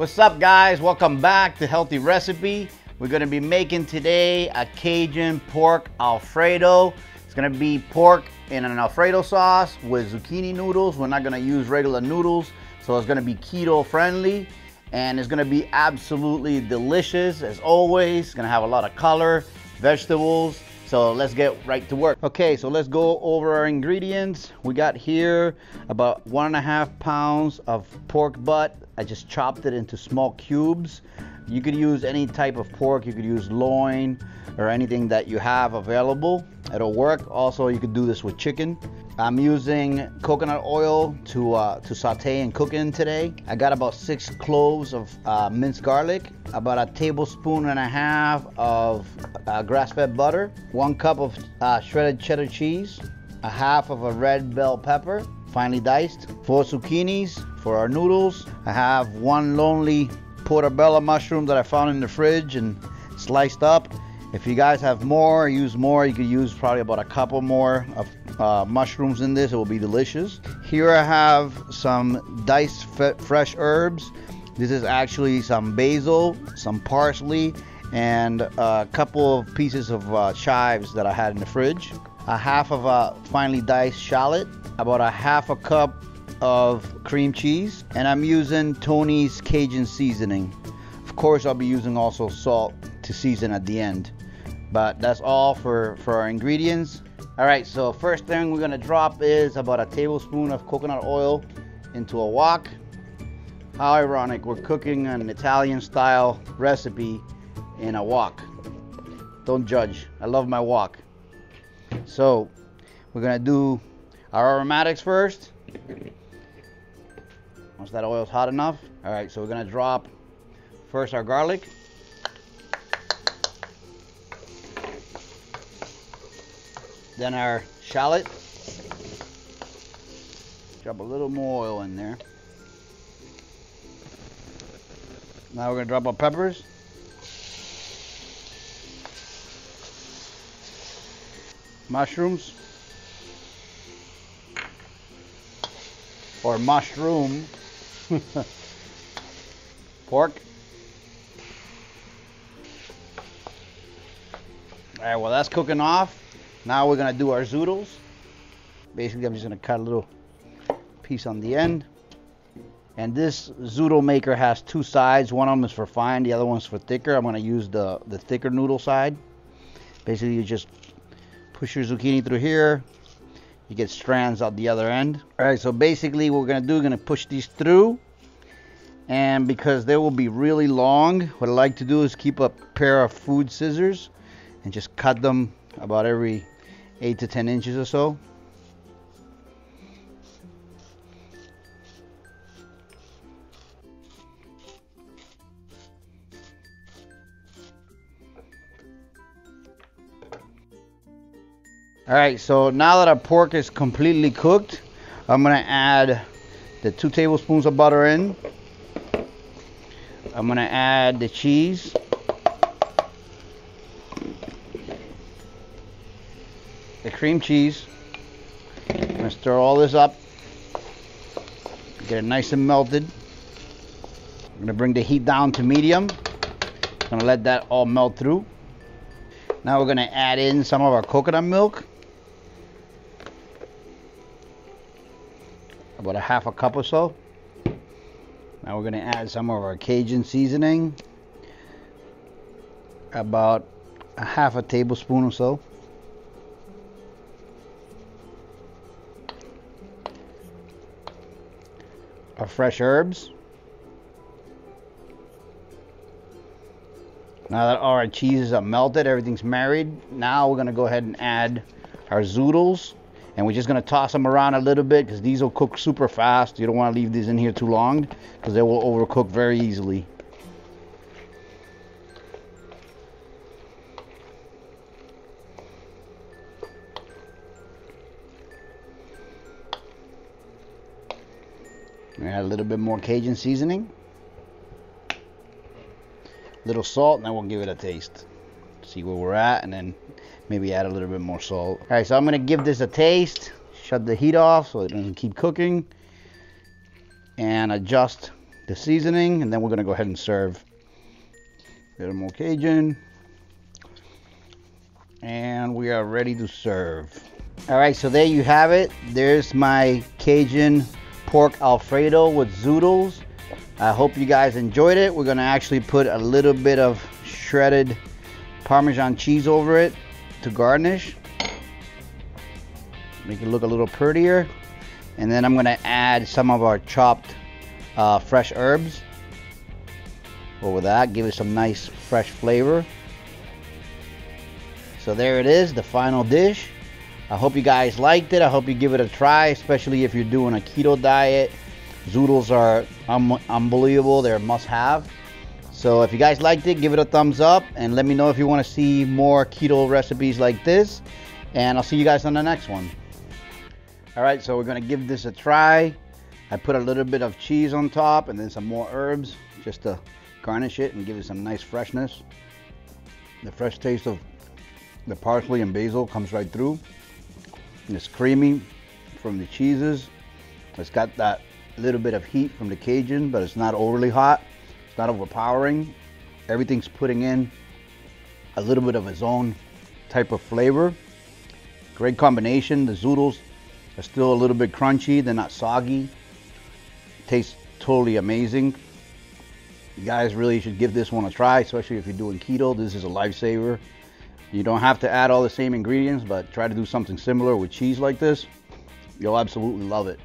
What's up, guys? Welcome back to Healthy Recipe. We're gonna be making today a Cajun pork Alfredo. It's gonna be pork in an Alfredo sauce with zucchini noodles. We're not gonna use regular noodles, so it's gonna be keto friendly, and it's gonna be absolutely delicious as always. It's gonna have a lot of color, vegetables. So let's get right to work. Okay, so let's go over our ingredients. We got here about 1.5 pounds of pork butt. I just chopped it into small cubes. You could use any type of pork. You could use loin or anything that you have available. It'll work. Also, you could do this with chicken. I'm using coconut oil to saute and cook in today. I got about 6 cloves of minced garlic, about 1.5 tablespoons of grass-fed butter, 1 cup of shredded cheddar cheese, 1/2 of a red bell pepper, finely diced, 4 zucchinis for our noodles. I have 1 lonely portobello mushroom that I found in the fridge and sliced up. If you guys have more, use more. You could use probably about a couple more of mushrooms in this. It will be delicious. Here I have some diced fresh herbs. This is actually some basil, some parsley, and a couple of pieces of chives that I had in the fridge. 1/2 of a finely diced shallot, about 1/2 cup of cream cheese, and I'm using Tony's Cajun seasoning. Of course, I'll be using also salt to season at the end. But that's all for our ingredients. All right, so first thing we're gonna drop is about 1 tablespoon of coconut oil into a wok. How ironic, we're cooking an Italian style recipe in a wok. Don't judge, I love my wok. So we're gonna do our aromatics first. Once that oil's hot enough. All right, so we're gonna drop first our garlic. Then our shallot. Drop a little more oil in there. Now we're gonna drop our peppers. Mushrooms. Or mushroom. Pork. All right, well that's cooking off. Now we're gonna do our zoodles. Basically, I'm just gonna cut a little piece on the end. And this zoodle maker has 2 sides. One of them is for fine, the other one's for thicker. I'm gonna use the thicker noodle side. Basically, you just push your zucchini through here. You get strands out the other end. All right, so basically what we're gonna do, we're gonna push these through. And because they will be really long, what I like to do is keep a pair of food scissors and just cut them about every 8 to 10 inches or so. All right, so now that our pork is completely cooked, I'm gonna add the 2 tablespoons of butter in. I'm gonna add the cheese. The cream cheese. I'm gonna stir all this up, get it nice and melted. I'm gonna bring the heat down to medium. I'm gonna let that all melt through. Now we're gonna add in some of our coconut milk, about 1/2 cup or so. Now we're gonna add some of our Cajun seasoning, about 1/2 tablespoon or so. Our fresh herbs. Now that all our cheeses are melted, everything's married, now we're gonna go ahead and add our zoodles, and we're just gonna toss them around a little bit because these will cook super fast. You don't want to leave these in here too long because they will overcook very easily. Add a little bit more Cajun seasoning, little salt, and then we'll give it a taste. See where we're at, and then maybe add a little bit more salt. All right, so I'm gonna give this a taste, shut the heat off so it doesn't keep cooking, and adjust the seasoning, and then we're gonna go ahead and serve. A little more Cajun, and we are ready to serve. All right, so there you have it. There's my Cajun pork Alfredo with zoodles. I hope you guys enjoyed it. We're gonna actually put a little bit of shredded Parmesan cheese over it to garnish, make it look a little prettier. And then I'm gonna add some of our chopped fresh herbs over that, give it some nice fresh flavor. So there it is, the final dish. I hope you guys liked it. I hope you give it a try, especially if you're doing a keto diet. Zoodles are unbelievable. They're a must-have. So if you guys liked it, give it a thumbs up and let me know if you want to see more keto recipes like this. And I'll see you guys on the next one. All right, so we're gonna give this a try. I put a little bit of cheese on top and then some more herbs just to garnish it and give it some nice freshness. The fresh taste of the parsley and basil comes right through. And it's creamy from the cheeses. It's got that little bit of heat from the Cajun, but it's not overly hot. It's not overpowering. Everything's putting in a little bit of its own type of flavor. Great combination. The zoodles are still a little bit crunchy. They're not soggy. Tastes totally amazing. You guys really should give this one a try, especially if you're doing keto. This is a lifesaver. You don't have to add all the same ingredients, but try to do something similar with cheese like this. You'll absolutely love it.